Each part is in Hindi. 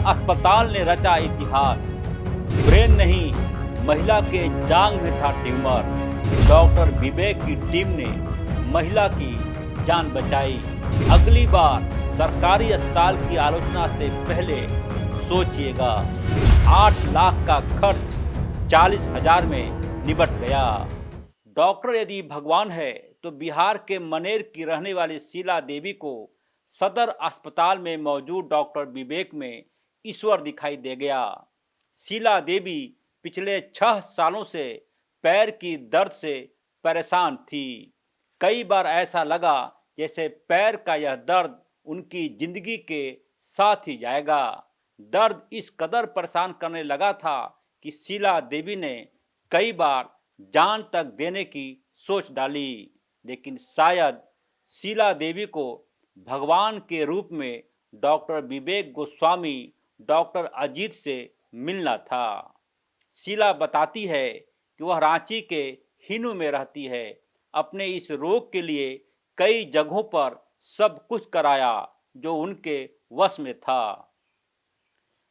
अस्पताल ने रचा इतिहास। ब्रेन नहीं, महिला के जांग में था ट्यूमर। डॉक्टर विवेक की टीम ने महिला की जान बचाई। अगली बार सरकारी अस्पताल की आलोचना से पहले सोचिएगा। 8 लाख का खर्च 40,000 में निपट गया। डॉक्टर यदि भगवान है तो बिहार के मनेर की रहने वाली शीला देवी को सदर अस्पताल में मौजूद डॉक्टर विवेक में ईश्वर दिखाई दे गया। शीला देवी पिछले 6 सालों से पैर की दर्द से परेशान थी। कई बार ऐसा लगा जैसे पैर का यह दर्द उनकी जिंदगी के साथ ही जाएगा। दर्द इस कदर परेशान करने लगा था कि शीला देवी ने कई बार जान तक देने की सोच डाली, लेकिन शायद शीला देवी को भगवान के रूप में डॉक्टर विवेक गोस्वामी, डॉक्टर अजीत से मिलना था। शीला बताती है कि वह रांची के हिनू में रहती है। अपने इस रोग के लिए कई जगहों पर सब कुछ कराया जो उनके वश में था।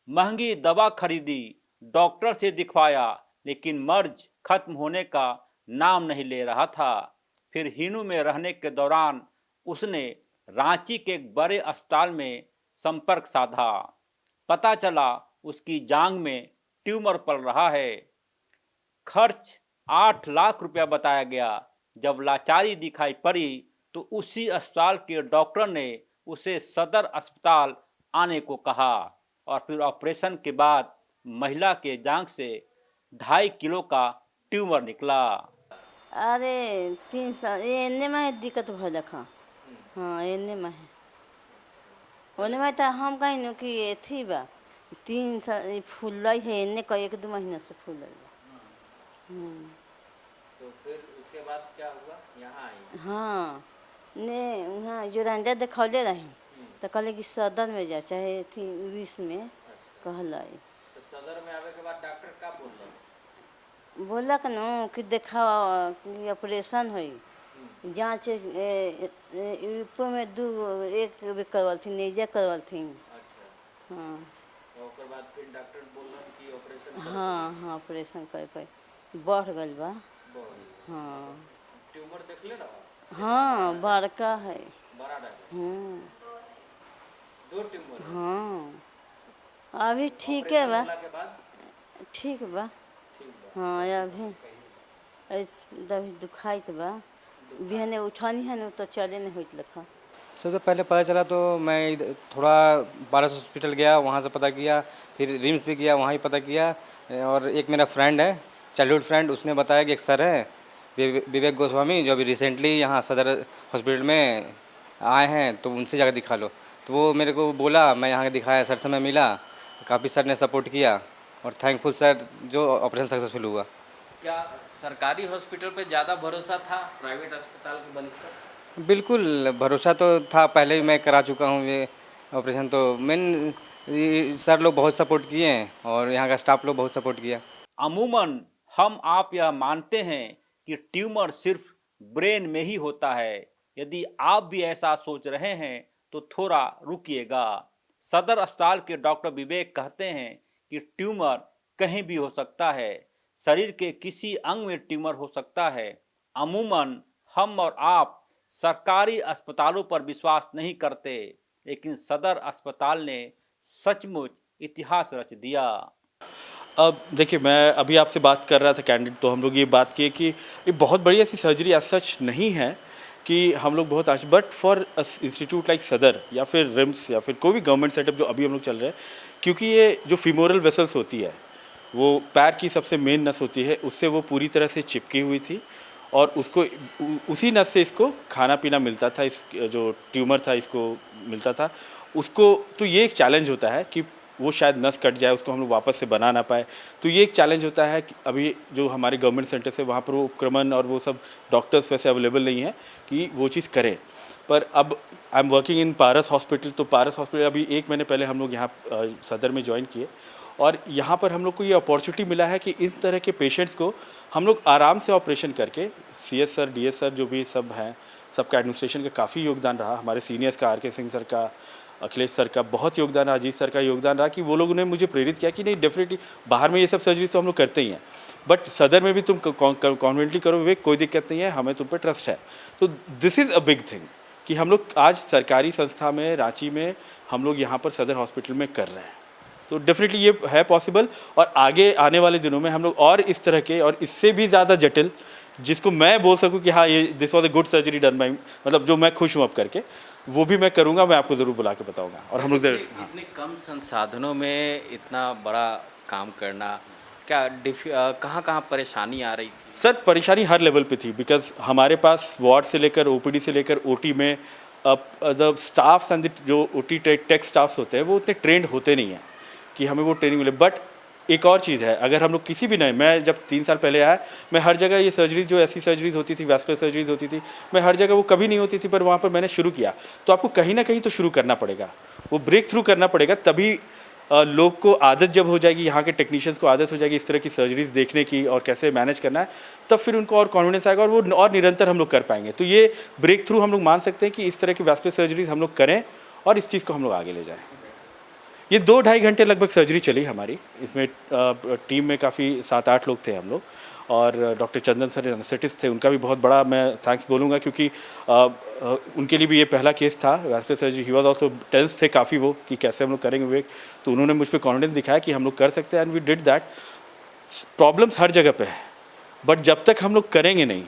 महंगी दवा खरीदी, डॉक्टर से दिखवाया, लेकिन मर्ज खत्म होने का नाम नहीं ले रहा था। फिर हिनू में रहने के दौरान उसने रांची के एक बड़े अस्पताल में संपर्क साधा। पता चला उसकी जांघ में ट्यूमर पड़ रहा है। खर्च 8 लाख रुपया बताया गया। जब लाचारी दिखाई पड़ी तो उसी अस्पताल के डॉक्टर ने उसे सदर अस्पताल आने को कहा और फिर ऑपरेशन के बाद महिला के जांघ से 2.5 किलो का ट्यूमर निकला। अरे 3 साल एने में दिक्कत भइल खा। हाँ एने में ओने में तो हम कहीं न कि एथी बा 3 साल फूल है एने का 1-2 महीना से फूल है। तो फिर उसके बाद क्या हुआ? यहाँ आई? हाँ ने वहाँ जोरंडा दिखौले रही तो कहले कि सदर में जा चाहे थी उड़ीस में कहल। तो सदर में आवे के बाद डॉक्टर का बोल बोलक न कि देखा कि ऑपरेशन हुई जाँच यूपी में 1 भी करवल थी नेजा करवल थी। अच्छा। हाँ तो ओकर बाद फिर डॉक्टर बोलन कि ऑपरेशन कर हाँ ऑपरेशन कर बढ़ गल बा। बहुत। हाँ ट्यूमर देख ले रहा? हाँ बड़का है। बड़ा डॉक्टर? हाँ 2 ट्यूमर? हाँ अभी ठीक है बा। के बाद ठीक बा। ठीक बा। हाँ अभी दुखाइत बा। बिहाने उठानी है न तो चले नहीं होत लखा। सबसे पहले पता चला तो मैं थोड़ा पारस हॉस्पिटल गया, वहाँ से पता किया, फिर रिम्स भी गया, वहाँ ही पता किया। और एक मेरा फ्रेंड है, चाइल्डहुड फ्रेंड, उसने बताया कि एक सर है विवेक गोस्वामी जो अभी रिसेंटली यहाँ सदर हॉस्पिटल में आए हैं, तो उनसे जाकर दिखा लो। तो वो मेरे को बोला, मैं यहाँ दिखाया, सर से मैं मिला, काफ़ी सर ने सपोर्ट किया और थैंकफुल सर जो ऑपरेशन सक्सेसफुल हुआ। क्या सरकारी हॉस्पिटल पे ज़्यादा भरोसा था प्राइवेट अस्पताल के बनस्पत? बिल्कुल भरोसा तो था, पहले भी मैं करा चुका हूँ ये ऑपरेशन। तो मेन सर लोग बहुत सपोर्ट किए हैं और यहाँ का स्टाफ लोग बहुत सपोर्ट किया। अमूमन हम आप यह मानते हैं कि ट्यूमर सिर्फ ब्रेन में ही होता है। यदि आप भी ऐसा सोच रहे हैं तो थोड़ा रुकिएगा। सदर अस्पताल के डॉक्टर विवेक कहते हैं कि ट्यूमर कहीं भी हो सकता है। शरीर के किसी अंग में ट्यूमर हो सकता है। अमूमन हम और आप सरकारी अस्पतालों पर विश्वास नहीं करते, लेकिन सदर अस्पताल ने सचमुच इतिहास रच दिया। अब देखिए, मैं अभी आपसे बात कर रहा था कैंडिड, तो हम लोग ये बात किए कि ये बहुत बड़ी ऐसी सर्जरी एज सच नहीं है कि हम लोग बहुत आज, बट फॉर इंस्टीट्यूट लाइक सदर या फिर रिम्स या फिर कोई भी गवर्नमेंट सेटअप जो अभी हम लोग चल रहे हैं, क्योंकि ये जो फीमोरल वेसल्स होती है, वो पैर की सबसे मेन नस होती है, उससे वो पूरी तरह से चिपकी हुई थी और उसको उसी नस से इसको खाना पीना मिलता था। इस जो ट्यूमर था इसको मिलता था उसको। तो ये एक चैलेंज होता है कि वो शायद नस कट जाए, उसको हम लोग वापस से बना ना पाए। तो ये एक चैलेंज होता है कि अभी जो हमारे गवर्नमेंट सेंटर से वहाँ पर वो उपक्रमण और वो सब डॉक्टर्स वैसे अवेलेबल नहीं है कि वो चीज़ करें। पर अब I am working in Paras hospital, तो पारस हॉस्पिटल अभी 1 महीने पहले हम लोग यहाँ सदर में ज्वाइन किए और यहाँ पर हम लोग को ये अपॉर्चुनिटी मिला है कि इस तरह के पेशेंट्स को हम लोग आराम से ऑपरेशन करके, CS सर, DS सर जो भी सब हैं, सबका एडमिनिस्ट्रेशन का काफ़ी योगदान रहा, हमारे सीनियर्स का, RK सिंह सर का, अखिलेश सर का बहुत योगदान रहा, अजीत सर का योगदान रहा कि वो लोगों ने मुझे प्रेरित किया कि नहीं डेफिनेटली बाहर में ये सब सर्जरीज तो हम लोग करते ही हैं, बट सदर में भी तुम कॉन्फिडेंटली करो विवेक, कोई दिक्कत नहीं है, हमें तुम पर ट्रस्ट है। तो this is a big thing कि हम लोग आज सरकारी संस्था में रांची में हम लोग यहाँ पर सदर हॉस्पिटल में कर रहे हैं। तो डेफिनेटली ये है पॉसिबल, और आगे आने वाले दिनों में हम लोग और इस तरह के और इससे भी ज़्यादा जटिल, जिसको मैं बोल सकूं कि हाँ ये this was a good surgery done by, मतलब जो मैं खुश हूँ अब करके, वो भी मैं करूँगा, मैं आपको ज़रूर बुला के बताऊँगा। और हम लोग इतने कम संसाधनों में इतना बड़ा काम करना, क्या कहाँ कहाँ परेशानी आ रही थी? सर परेशानी हर लेवल पे थी, बिकॉज हमारे पास वार्ड से लेकर ओपीडी से लेकर ओटी में द स्टाफ्स एंड जो ओटी टेक स्टाफ्स होते हैं वो उतने ट्रेंड होते नहीं हैं कि हमें वो ट्रेनिंग मिले। बट एक और चीज़ है, अगर हम लोग किसी भी नए, मैं जब 3 साल पहले आया, मैं हर जगह ये सर्जरीज जो ऐसी सर्जरीज होती थी, वैस्कुलर सर्जरीज होती थी, मैं हर जगह वो कभी नहीं होती थी, पर वहाँ पर मैंने शुरू किया। तो आपको कहीं ना कहीं तो शुरू करना पड़ेगा, वो ब्रेक थ्रू करना पड़ेगा, तभी लोग को आदत जब हो जाएगी, यहाँ के टेक्नीशियंस को आदत हो जाएगी इस तरह की सर्जरीज देखने की और कैसे मैनेज करना है, तब फिर उनको और कॉन्फिडेंस आएगा और वो और निरंतर हम लोग कर पाएंगे। तो ये ब्रेक थ्रू हम लोग मान सकते हैं कि इस तरह की वैस्कुलर सर्जरीज हम लोग करें और इस चीज़ को हम लोग आगे ले जाएं। ये 2-2.5 घंटे लगभग सर्जरी चली हमारी, इसमें टीम में काफ़ी 7-8 लोग थे हम लोग, और डॉक्टर चंदन सर एनेस्थेटिस्ट थे, उनका भी बहुत बड़ा मैं थैंक्स बोलूँगा, क्योंकि उनके लिए भी ये पहला केस था vascular surgery. He was also tense थे काफ़ी वो कि कैसे हम लोग करेंगे विवेक, तो उन्होंने मुझ पर कॉन्फिडेंस दिखाया कि हम लोग कर सकते हैं, and we did that. Problems हर जगह पे है, बट जब तक हम लोग करेंगे नहीं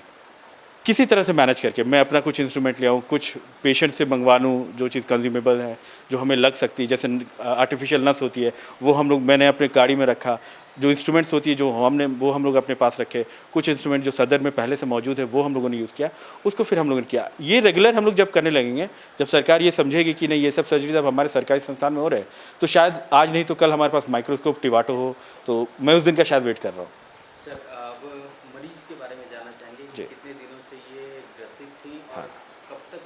किसी तरह से मैनेज करके, मैं अपना कुछ इंस्ट्रूमेंट ले आऊँ, कुछ पेशेंट से मंगवा लूँ जो चीज़ कंज्यूमेबल है, जो हमें लग सकती है, जैसे आर्टिफिशियल नस होती है वो हम लोग, मैंने अपने गाड़ी में रखा, जो इंस्ट्रूमेंट्स होती है जो वो हम लोग अपने पास रखे, कुछ इंस्ट्रूमेंट जो सदर में पहले से मौजूद है वो हम लोगों ने यूज़ किया, उसको फिर हम लोगों ने किया। ये रेगुलर हम लोग जब करने लगेंगे, जब सरकार ये समझेगी कि नहीं ये सब सर्जरी अब हमारे सरकारी संस्थान में हो रहे हैं, तो शायद आज नहीं तो कल हमारे पास माइक्रोस्कोप टिवाटो हो, तो मैं उस दिन का शायद वेट कर रहा हूँ। सर अब मरीज के बारे में जानना चाहेंगे कि कितने दिनों से ये ग्रसित थी और कब तक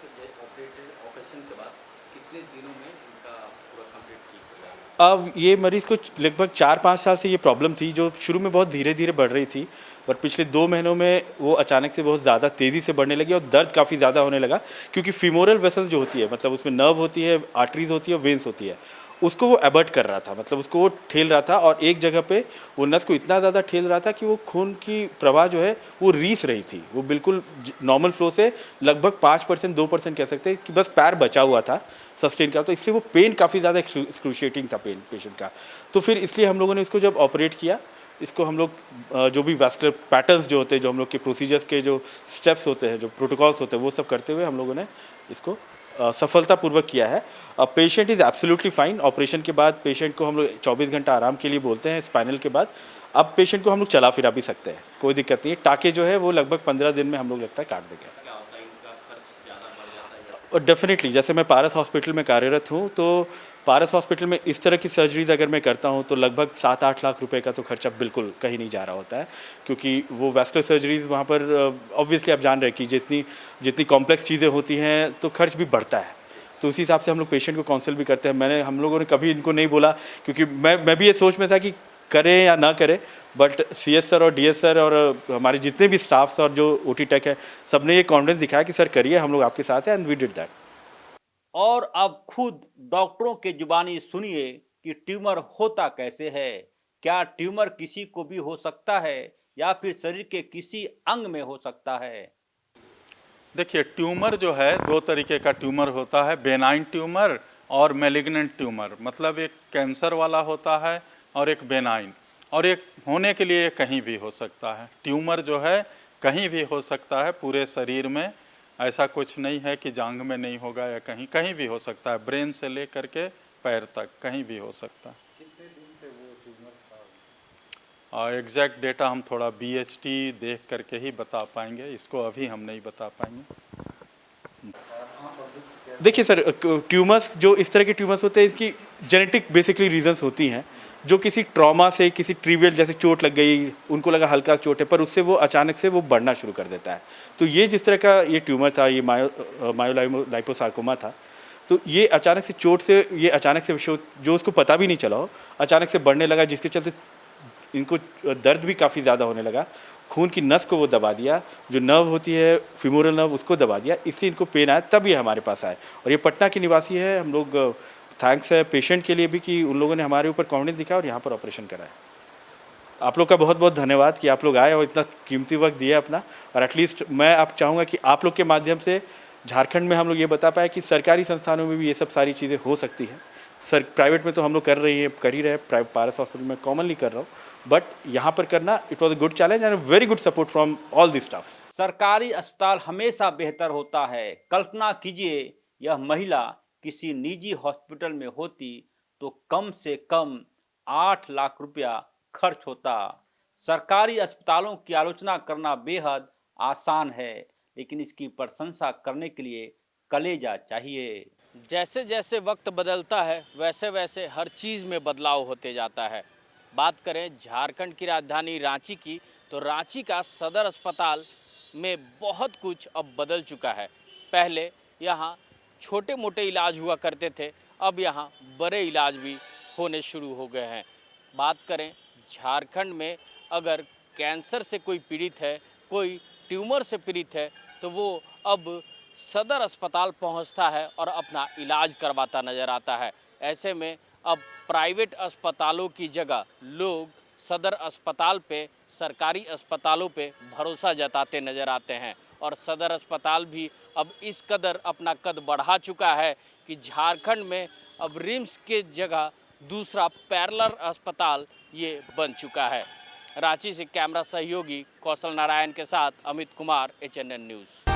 ऑपरेशन के बाद कितने दिनों में इनका पूरा कंप्लीट ठीक हो जाएगा? अब ये मरीज़ को लगभग 4-5 साल से ये प्रॉब्लम थी, जो शुरू में बहुत धीरे धीरे बढ़ रही थी, पर पिछले 2 महीनों में वो अचानक से बहुत ज़्यादा तेज़ी से बढ़ने लगी और दर्द काफ़ी ज़्यादा होने लगा, क्योंकि फीमोरल वेसल्स जो होती है, मतलब उसमें नर्व होती है, आर्टरीज होती है, वेन्स होती है, उसको वो अबर्ट कर रहा था, मतलब उसको वो ठेल रहा था, और एक जगह पे वो नस को इतना ज़्यादा ठेल रहा था कि वो खून की प्रवाह जो है वो रीस रही थी, वो बिल्कुल नॉर्मल फ्लो से लगभग 5% 2% कह सकते हैं कि बस पैर बचा हुआ था सस्टेन का, तो इसलिए वो पेन काफ़ी ज़्यादा एक्सक्रूशिएटिंग था पेन पेशेंट का। तो फिर इसलिए हम लोगों ने इसको जब ऑपरेट किया, इसको हम लोग जो भी वैस्कुलर पैटर्न्स जो होते हैं, जो हम लोग के प्रोसीजर्स के जो स्टेप्स होते हैं, जो प्रोटोकॉल्स होते हैं, वो सब करते हुए हम लोगों ने इसको सफलतापूर्वक किया है। Patient is absolutely fine. Operation के बाद पेशेंट को हम लोग 24 घंटा आराम के लिए बोलते हैं स्पाइनल के बाद। अब पेशेंट को हम लोग चला फिरा भी सकते हैं, कोई दिक्कत नहीं है। टाके जो है वो लगभग 15 दिन में हम लोग लगता है काट देंगे। क्या होता है, इनका खर्च ज़्यादा बढ़ जाता है? और डेफिनेटली, जैसे मैं पारस हॉस्पिटल में कार्यरत हूँ, तो पारस हॉस्पिटल में इस तरह की सर्जरीज अगर मैं करता हूँ तो लगभग 7-8 लाख रुपए का तो खर्चा बिल्कुल कहीं नहीं जा रहा होता है, क्योंकि वो वैस्कुलर सर्जरीज वहाँ पर ऑब्वियसली आप जान रहे हैं कि जितनी कॉम्प्लेक्स चीज़ें होती हैं तो खर्च भी बढ़ता है। तो उसी हिसाब से हम लोग पेशेंट को काउंसिल भी करते हैं। हम लोगों ने कभी इनको नहीं बोला, क्योंकि मैं भी ये सोच में था कि करें या ना करें, बट CS सर और DS सर और हमारे जितने भी स्टाफ्स और जो OT टेक है, सबने ये कॉन्फिडेंस दिखाया कि सर करिए, हम लोग आपके साथ हैं, एंड वी डिड दैट। और अब खुद डॉक्टरों के जुबानी सुनिए कि ट्यूमर होता कैसे है। क्या ट्यूमर किसी को भी हो सकता है या फिर शरीर के किसी अंग में हो सकता है? देखिए, ट्यूमर जो है 2 तरीके का ट्यूमर होता है, बेनाइन ट्यूमर और मैलिग्नेंट ट्यूमर। मतलब एक कैंसर वाला होता है और एक बेनाइन, और एक होने के लिए कहीं भी हो सकता है। ट्यूमर जो है कहीं भी हो सकता है पूरे शरीर में, ऐसा कुछ नहीं है कि जांघ में नहीं होगा या कहीं भी हो सकता है। ब्रेन से लेकर के पैर तक कहीं भी हो सकता है। एग्जैक्ट डेटा हम थोड़ा BHT देख करके ही बता पाएंगे, इसको अभी हम नहीं बता पाएंगे। देखिए सर, ट्यूमर्स जो इस तरह के ट्यूमर्स होते हैं, इसकी जेनेटिक बेसिकली रीजंस होती हैं, जो किसी ट्रॉमा से, किसी ट्रिवियल जैसे चोट लग गई, उनको लगा हल्का चोट है, पर उससे वो अचानक से वो बढ़ना शुरू कर देता है। तो ये जिस तरह का ये ट्यूमर था, ये मायोलाइपोसार्कोमा था, तो ये अचानक से चोट से, ये अचानक से जो उसको पता भी नहीं चला हो, अचानक से बढ़ने लगा, जिसके चलते इनको दर्द भी काफ़ी ज़्यादा होने लगा। खून की नस को वो दबा दिया, जो नर्व होती है फीमोरल नर्व, उसको दबा दिया, इसलिए इनको पेन आया, तब ये हमारे पास आए। और ये पटना के निवासी है, हम लोग थैंक्स है पेशेंट के लिए भी कि उन लोगों ने हमारे ऊपर कॉन्फिडेंस दिखाया और यहाँ पर ऑपरेशन कराया। आप लोग का बहुत बहुत धन्यवाद कि आप लोग आए और इतना कीमती वक्त दिया अपना। और एटलीस्ट मैं आप चाहूँगा कि आप लोग के माध्यम से झारखंड में हम लोग ये बता पाए कि सरकारी संस्थानों में भी ये सब सारी चीज़ें हो सकती हैं। प्राइवेट में तो हम लोग कर ही रहे हैं, पारस हॉस्पिटल में कॉमनली कर रहा हूँ, बट यहाँ पर करना it was a good challenge and very good support from all the staff. सरकारी अस्पताल हमेशा बेहतर होता है। कल्पना कीजिए यह महिला किसी निजी हॉस्पिटल में होती तो कम से कम 8 लाख रुपया खर्च होता। सरकारी अस्पतालों की आलोचना करना बेहद आसान है, लेकिन इसकी प्रशंसा करने के लिए कलेजा चाहिए। जैसे जैसे वक्त बदलता है वैसे वैसे हर चीज़ में बदलाव होते जाता है। बात करें झारखंड की राजधानी रांची की, तो रांची का सदर अस्पताल में बहुत कुछ अब बदल चुका है। पहले यहाँ छोटे मोटे इलाज हुआ करते थे, अब यहाँ बड़े इलाज भी होने शुरू हो गए हैं। बात करें झारखंड में अगर कैंसर से कोई पीड़ित है, कोई ट्यूमर से पीड़ित है, तो वो अब सदर अस्पताल पहुंचता है और अपना इलाज करवाता नज़र आता है। ऐसे में अब प्राइवेट अस्पतालों की जगह लोग सदर अस्पताल पे, सरकारी अस्पतालों पे भरोसा जताते नज़र आते हैं। और सदर अस्पताल भी अब इस कदर अपना कद बढ़ा चुका है कि झारखंड में अब रिम्स के जगह दूसरा पैरेलल अस्पताल ये बन चुका है। रांची से कैमरा सहयोगी कौशल नारायण के साथ अमित कुमार, HNN न्यूज़।